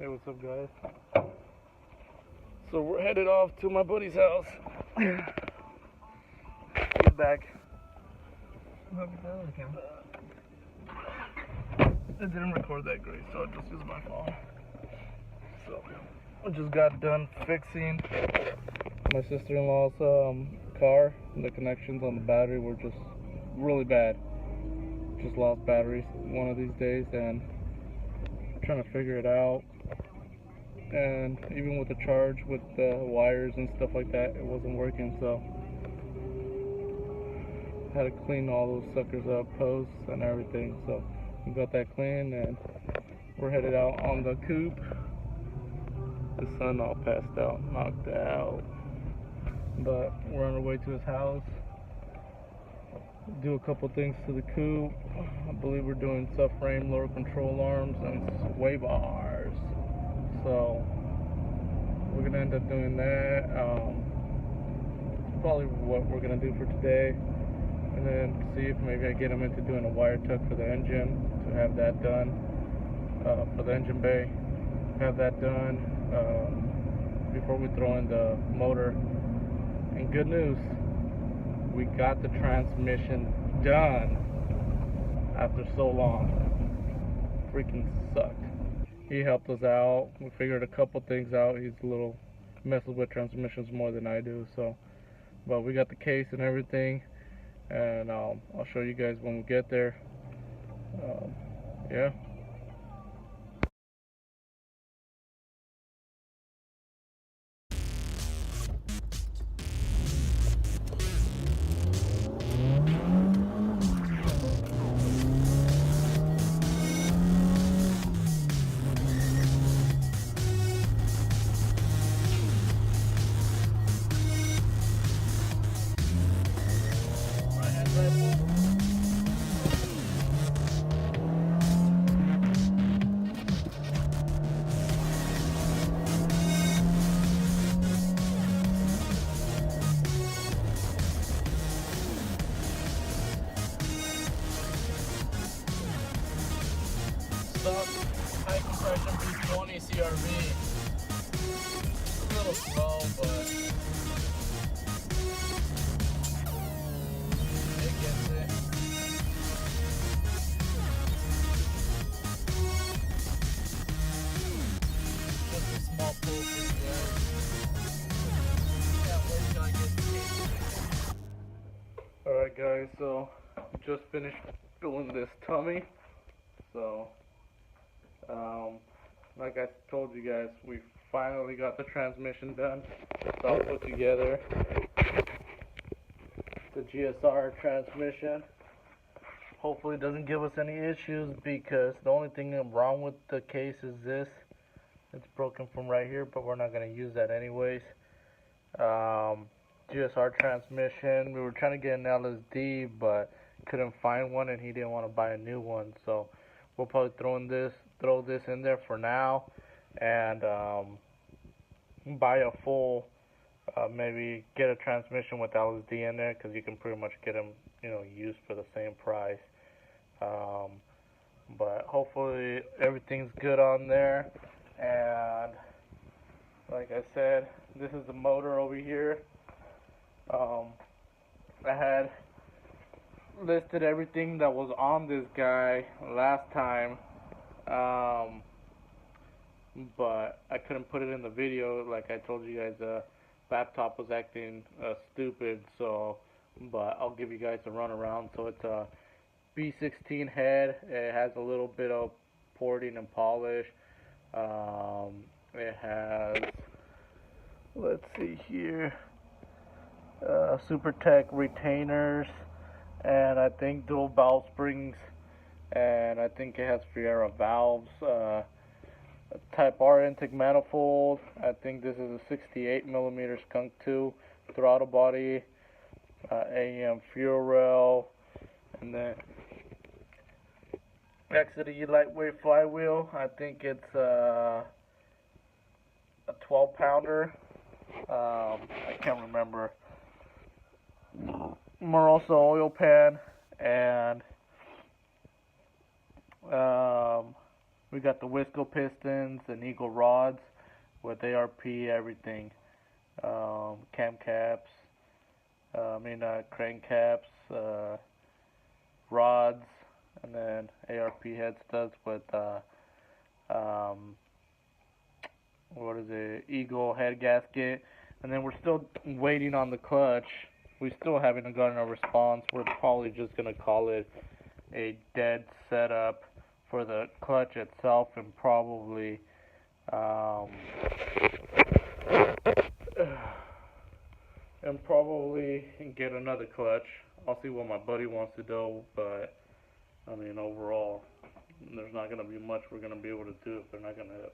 Hey, what's up, guys? So we're headed off to my buddy's house. Get back. It didn't record that great, so I just used my phone. So I just got done fixing my sister-in-law's car. The connections on the battery were just really bad. Just lost batteries one of these days, and I'm trying to figure it out. And even with the charge, with the wires and stuff like that, it wasn't working. So I had to clean all those suckers up, posts and everything. So we got that clean, and we're headed out on the coupe. The sun all passed out, knocked out, but we're on our way to his house. Do a couple things to the coupe. I believe we're doing subframe, lower control arms, and sway bars. So we're gonna end up doing that. Probably what we're gonna do for today, and then see if maybe I get him into doing a wire tuck for the engine to have that done, for the engine bay. Have that done before we throw in the motor. And good news, we got the transmission done after so long. Freaking sucked. He helped us out. We figured a couple things out. He's a little messes with transmissions more than I do, so. But we got the case and everything, and I'll show you guys when we get there. Yeah. High compression B20 CRV. It's a little slow, but it gets it. Just a small pull for you guys. Can't wait till I get the case. Alright guys, so just finished doing this tummy. So like I told you guys, we finally got the transmission done. So I'll put together the GSR transmission. Hopefully it doesn't give us any issues, because the only thing wrong with the case is this. It's broken from right here, but we're not going to use that anyways. GSR transmission, we were trying to get an LSD, but couldn't find one, and he didn't want to buy a new one, so we'll probably throw this in there for now, and buy a full, maybe get a transmission with LSD in there, because you can pretty much get them, used for the same price. But hopefully everything's good on there. And like I said, this is the motor over here. I had listed everything that was on this guy last time, but I couldn't put it in the video. Like I told you guys, the laptop was acting stupid, so, but I'll give you guys a run around. So it's a B16 head. It has a little bit of porting and polish. It has, let's see here, SuperTech retainers, and I think dual valve springs, and I think it has Fiera valves, Type R intake manifold. I think this is a 68mm Skunk 2 throttle body, AEM fuel rail, and then XD lightweight flywheel. I think it's a 12-pounder. I can't remember. Morosa oil pan, and We got the Wisco pistons and Eagle rods with ARP, everything. Cam caps, crank caps, rods, and then ARP head studs with what is it, Eagle head gasket. And then we're still waiting on the clutch. We still haven't gotten a response. We're probably just gonna call it a dead setup for the clutch itself, and probably get another clutch. I'll see what my buddy wants to do, but I mean, overall, there's not gonna be much we're gonna be able to do if they're not gonna,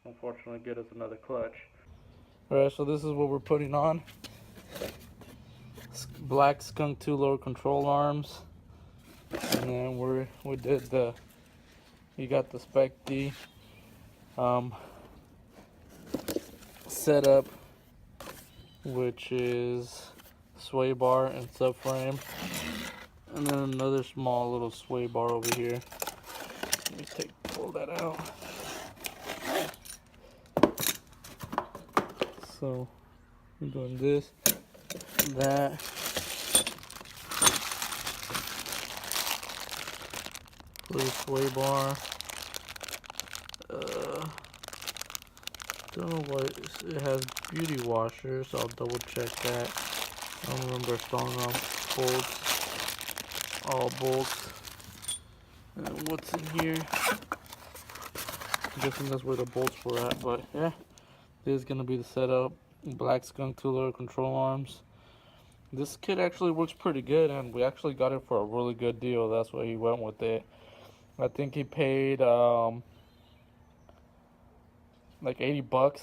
unfortunately, get us another clutch. Alright, so this is what we're putting on. Black Skunk 2 lower control arms, and then we did the, you got the Spec D setup, which is sway bar and subframe, and then another small little sway bar over here. Let me pull that out. So we're doing this, that, for the sway bar. Don't know what it has, beauty washers. I'll double check that. I don't remember installing bolts, all bolts. And what's in here? I'm guessing that's where the bolts were at, but yeah, this is gonna be the setup. Black Skunk 2 lower control arms. This kit actually works pretty good, and we actually got it for a really good deal. That's why he went with it. I think he paid like $80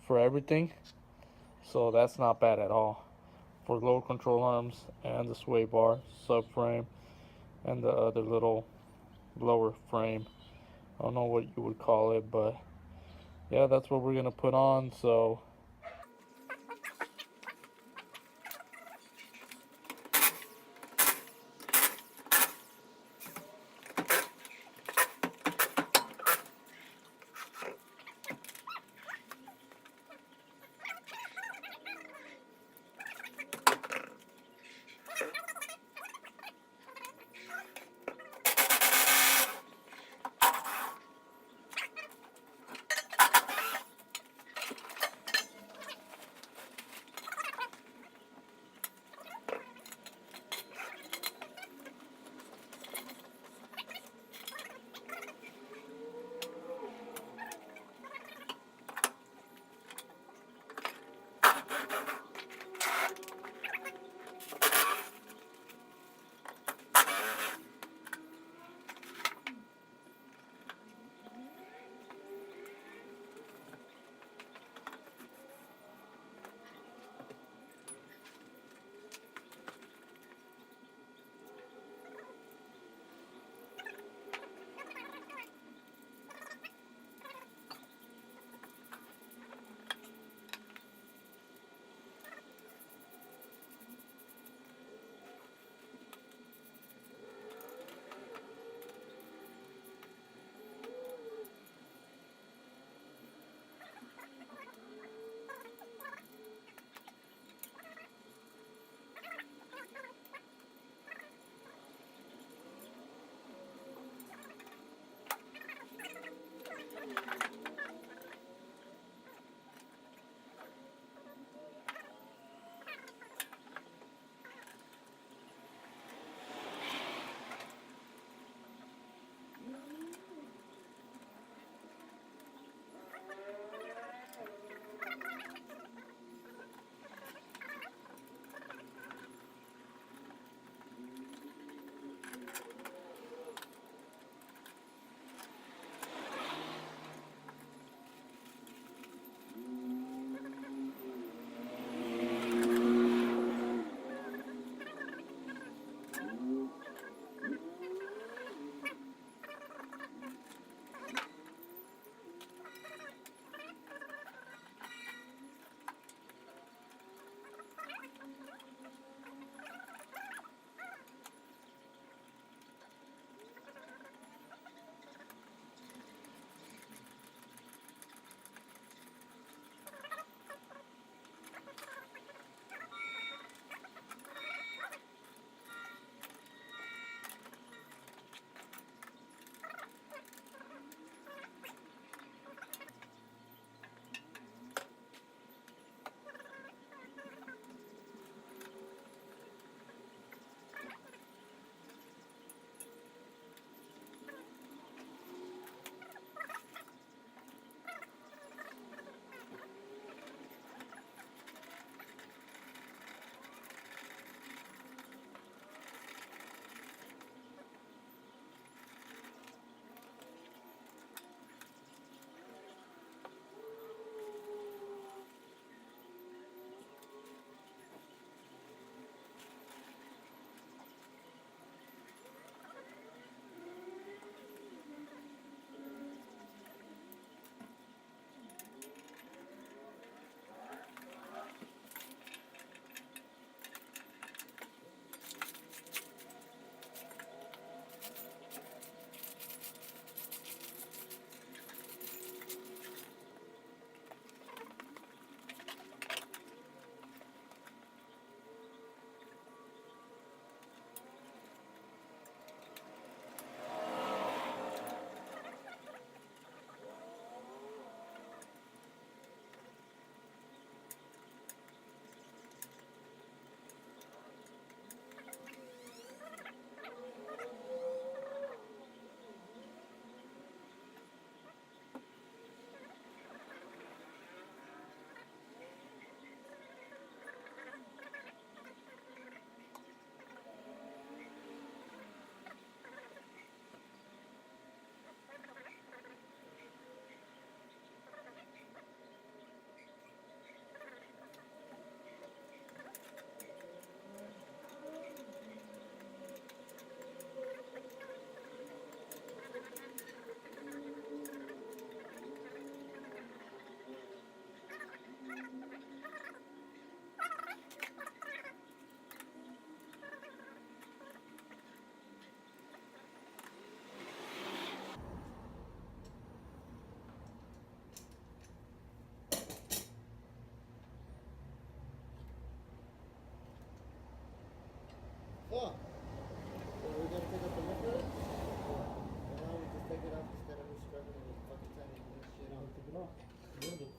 for everything, so that's not bad at all for lower control arms and the sway bar, subframe, and the other little lower frame. I don't know what you would call it, but yeah, that's what we're gonna put on. So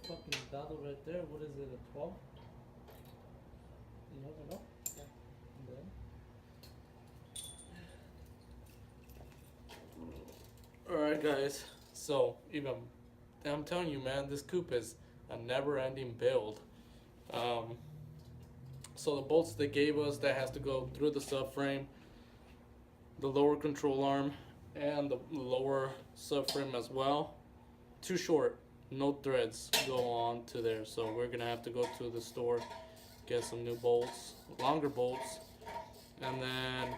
fucking dado right there. What is it, a 12? You never know. Yeah. Alright guys, so even I'm telling you, man, this coupe is a never-ending build. So the bolts they gave us, that has to go through the subframe, the lower control arm, and the lower subframe as well. Too short, no threads go on to there, so we're gonna have to go to the store, get some new bolts, longer bolts, and then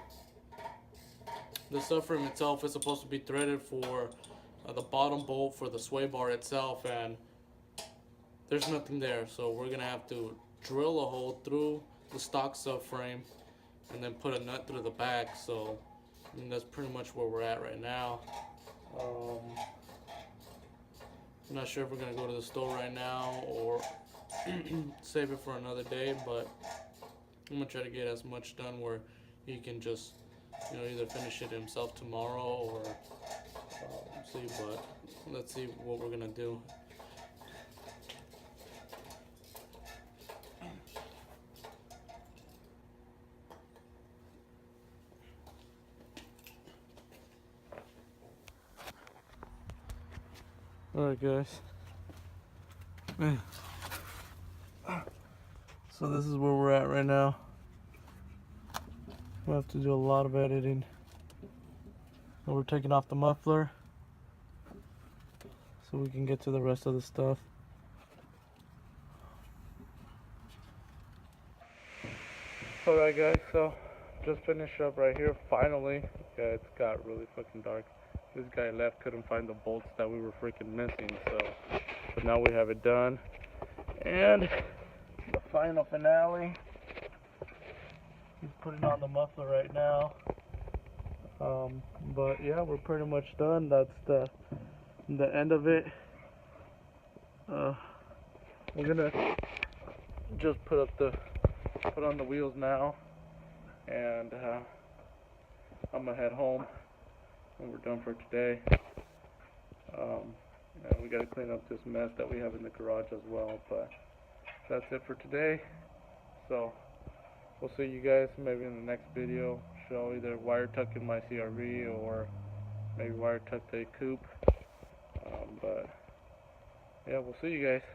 the subframe itself is supposed to be threaded for the bottom bolt for the sway bar itself, and there's nothing there, so we're gonna have to drill a hole through the stock subframe and then put a nut through the back. So I mean, that's pretty much where we're at right now. I'm not sure if we're gonna go to the store right now or save it for another day, but I'm gonna try to get as much done where he can just, you know, either finish it himself tomorrow or see. But let's see what we're gonna do. Alright guys, so this is where we're at right now. We have to do a lot of editing, and we're taking off the muffler so we can get to the rest of the stuff. Alright guys, so just finished up right here finally. Yeah, it's got really fucking dark. This guy left, couldn't find the bolts that we were freaking missing, so but now we have it done. And the final finale, he's putting on the muffler right now. But yeah, we're pretty much done. That's the end of it. We're gonna just put on the wheels now, and I'm gonna head home when we're done for today. And we gotta clean up this mess that we have in the garage as well. But that's it for today. So we'll see you guys maybe in the next video. Show either wire tucking my CRV or maybe wire tuck the coupe. But yeah, we'll see you guys.